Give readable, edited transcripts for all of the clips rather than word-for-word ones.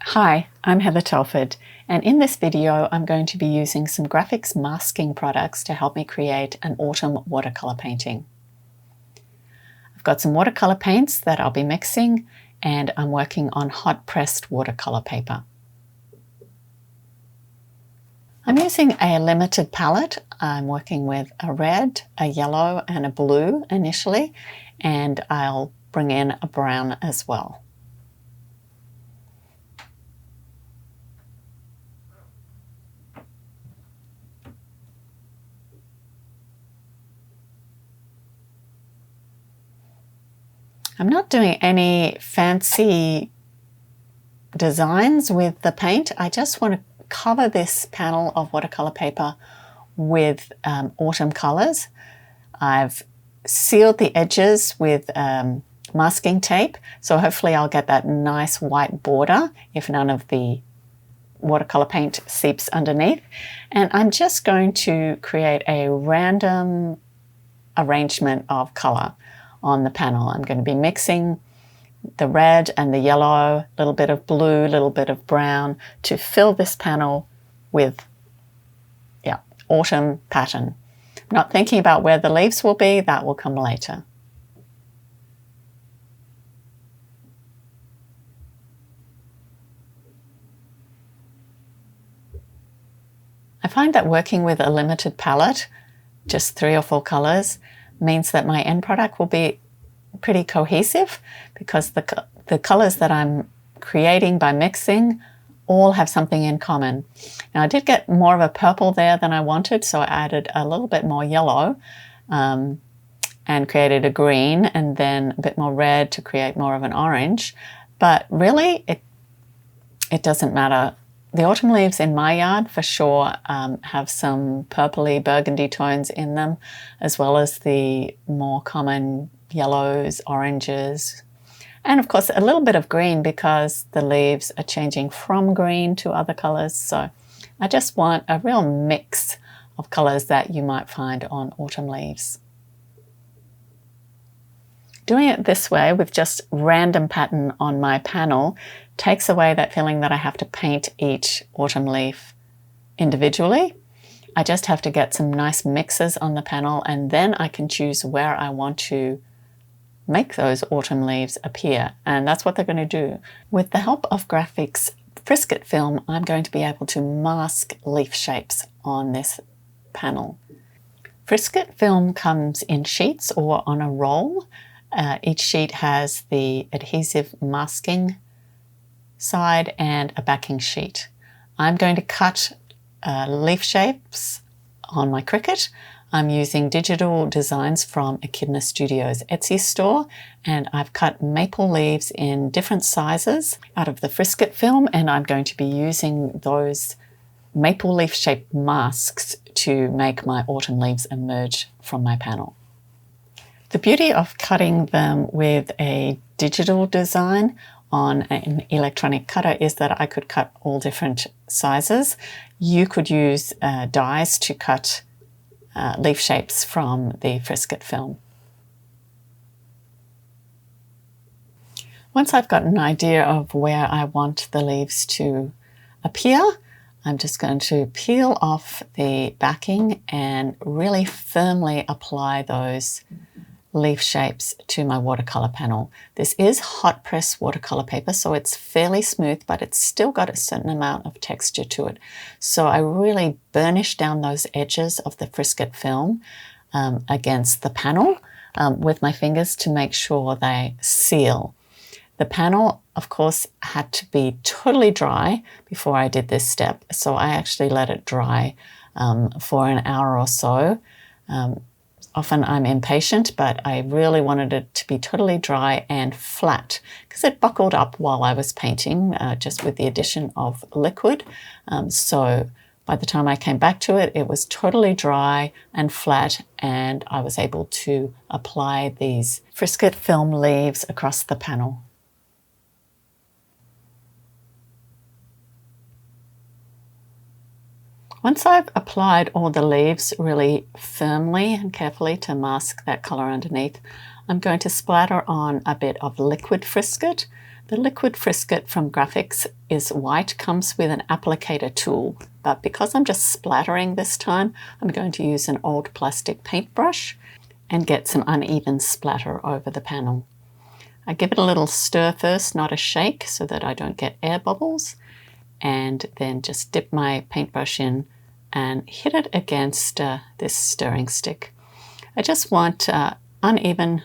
Hi, I'm Heather Telford, and in this video I'm going to be using some Grafix masking products to help me create an autumn watercolor painting. I've got some watercolor paints that I'll be mixing, and I'm working on hot pressed watercolor paper. I'm using a limited palette. I'm working with a red, a yellow, and a blue initially, and I'll bring in a brown as well. I'm not doing any fancy designs with the paint. I just want to cover this panel of watercolor paper with autumn colors. I've sealed the edges with masking tape, so hopefully I'll get that nice white border if none of the watercolor paint seeps underneath. And I'm just going to create a random arrangement of color on the panel. I'm going to be mixing the red and the yellow, a little bit of blue, a little bit of brown to fill this panel with autumn pattern. I'm not thinking about where the leaves will be, that will come later. I find that working with a limited palette, just 3 or 4 colors, means that my end product will be pretty cohesive because the colors that I'm creating by mixing all have something in common. Now I did get more of a purple there than I wanted, so I added a little bit more yellow and created a green, and then a bit more red to create more of an orange. But really it doesn't matter. The autumn leaves in my yard for sure have some purpley burgundy tones in them, as well as the more common yellows, oranges, and of course a little bit of green because the leaves are changing from green to other colors. So I just want a real mix of colors that you might find on autumn leaves. Doing it this way with just random pattern on my panel takes away that feeling that I have to paint each autumn leaf individually. I just have to get some nice mixes on the panel, and then I can choose where I want to make those autumn leaves appear, and that's what they're going to do. With the help of Grafix Frisket Film, I'm going to be able to mask leaf shapes on this panel. Frisket film comes in sheets or on a roll. Each sheet has the adhesive masking side and a backing sheet. I'm going to cut leaf shapes on my Cricut. I'm using digital designs from Echidna Studios Etsy store, and I've cut maple leaves in different sizes out of the Frisket film, and I'm going to be using those maple leaf shaped masks to make my autumn leaves emerge from my panel. The beauty of cutting them with a digital design on an electronic cutter is that I could cut all different sizes. You could use dies to cut leaf shapes from the Frisket film. Once I've got an idea of where I want the leaves to appear, I'm just going to peel off the backing and really firmly apply those leaf shapes to my watercolor panel. This is hot press watercolor paper, so it's fairly smooth, but it's still got a certain amount of texture to it. So I really burnish down those edges of the Frisket film against the panel with my fingers to make sure they seal. The panel, of course, had to be totally dry before I did this step, so I actually let it dry for an hour or so. Often I'm impatient, but I really wanted it to be totally dry and flat because it buckled up while I was painting just with the addition of liquid. So by the time I came back to it, it was totally dry and flat, and I was able to apply these Frisket film leaves across the panel. Once I've applied all the leaves really firmly and carefully to mask that color underneath, I'm going to splatter on a bit of liquid frisket. The liquid frisket from Grafix is white, comes with an applicator tool, but because I'm just splattering this time, I'm going to use an old plastic paintbrush and get some uneven splatter over the panel. I give it a little stir first, not a shake, so that I don't get air bubbles, and then just dip my paintbrush in and hit it against this stirring stick. I just want uneven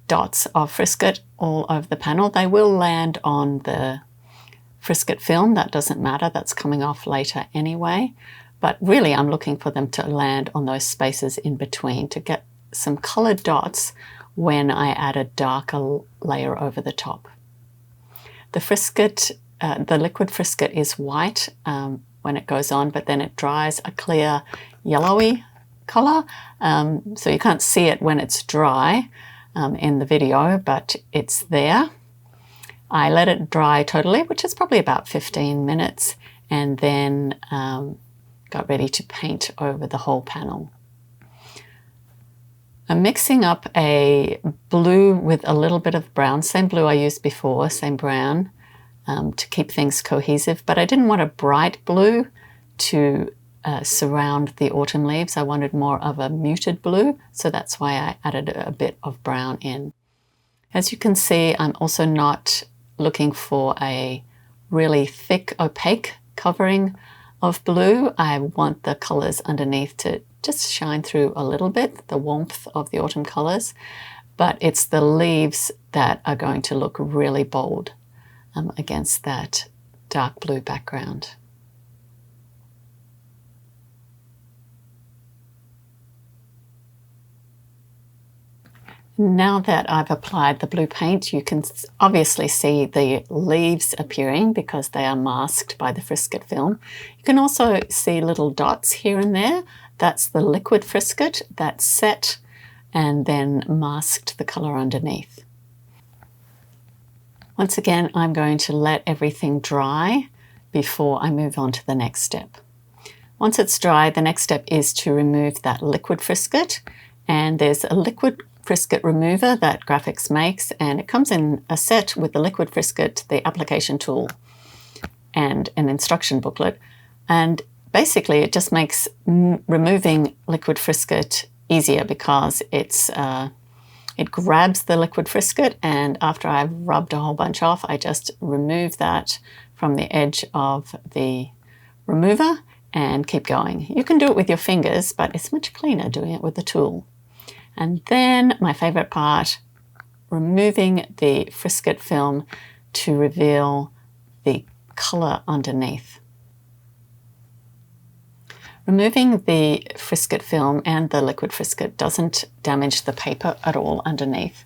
dots of frisket all over the panel. They will land on the frisket film, that doesn't matter, that's coming off later anyway, but really I'm looking for them to land on those spaces in between to get some colored dots when I add a darker layer over the top. The frisket, the liquid frisket is white when it goes on, but then it dries a clear yellowy color, so you can't see it when it's dry in the video, but it's there. I let it dry totally, which is probably about 15 minutes, and then got ready to paint over the whole panel. I'm mixing up a blue with a little bit of brown, same blue I used before, same brown, to keep things cohesive, but I didn't want a bright blue to surround the autumn leaves. I wanted more of a muted blue, so that's why I added a bit of brown in. As you can see, I'm also not looking for a really thick, opaque covering of blue. I want the colors underneath to just shine through a little bit, the warmth of the autumn colors, but it's the leaves that are going to look really bold against that dark blue background. Now that I've applied the blue paint, you can obviously see the leaves appearing because they are masked by the frisket film. You can also see little dots here and there. That's the liquid frisket that's set and then masked the color underneath. Once again, I'm going to let everything dry before I move on to the next step. Once it's dry, the next step is to remove that liquid frisket, and there's a liquid frisket remover that Grafix makes, and it comes in a set with the liquid frisket, the application tool, and an instruction booklet. And basically it just makes removing liquid frisket easier because it grabs the liquid frisket, and after I've rubbed a whole bunch off, I just remove that from the edge of the remover and keep going. You can do it with your fingers, but it's much cleaner doing it with the tool. And then my favorite part, removing the frisket film to reveal the color underneath. Removing the frisket film and the liquid frisket doesn't damage the paper at all underneath,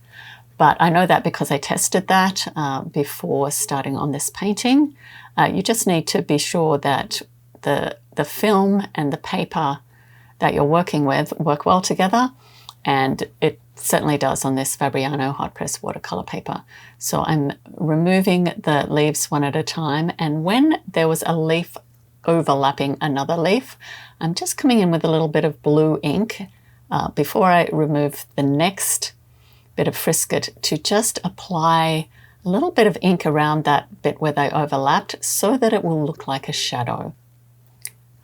but I know that because I tested that before starting on this painting. You just need to be sure that the film and the paper that you're working with work well together, and it certainly does on this Fabriano hot press watercolor paper. So I'm removing the leaves one at a time, and when there was a leaf overlapping another leaf, I'm just coming in with a little bit of blue ink before I remove the next bit of frisket to just apply a little bit of ink around that bit where they overlapped so that it will look like a shadow.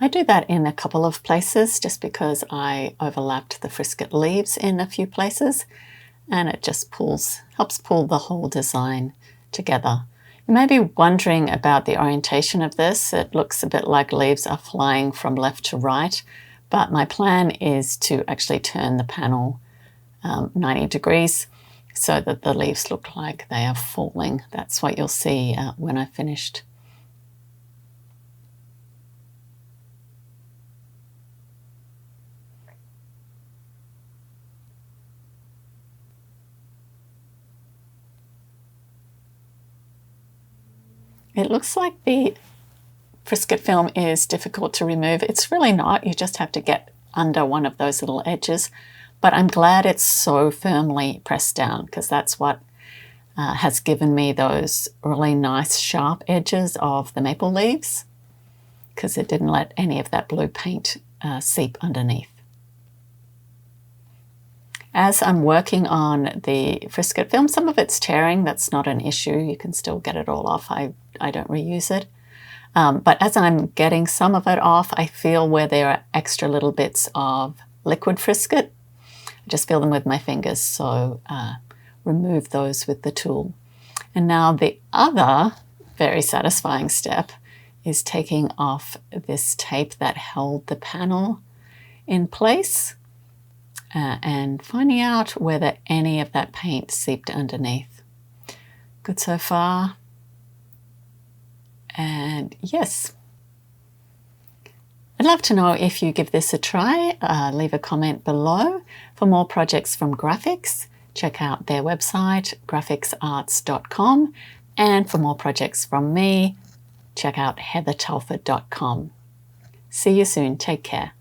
I do that in a couple of places just because I overlapped the frisket leaves in a few places, and it just helps pull the whole design together. You may be wondering about the orientation of this. It looks a bit like leaves are flying from left to right, but my plan is to actually turn the panel 90 degrees so that the leaves look like they are falling. That's what you'll see when I've finished. It looks like the frisket film is difficult to remove. It's really not. You just have to get under one of those little edges. But I'm glad it's so firmly pressed down, because that's what has given me those really nice sharp edges of the maple leaves, because it didn't let any of that blue paint seep underneath. As I'm working on the Frisket film, some of it's tearing. That's not an issue. You can still get it all off. I don't reuse it. But as I'm getting some of it off, I feel where there are extra little bits of liquid Frisket. I just feel them with my fingers, so remove those with the tool. And now the other very satisfying step is taking off this tape that held the panel in place and finding out whether any of that paint seeped underneath. Good so far. And yes. I'd love to know if you give this a try. Leave a comment below. For more projects from Grafix, check out their website, grafixarts.com. And for more projects from me, check out heathertelford.com. See you soon. Take care.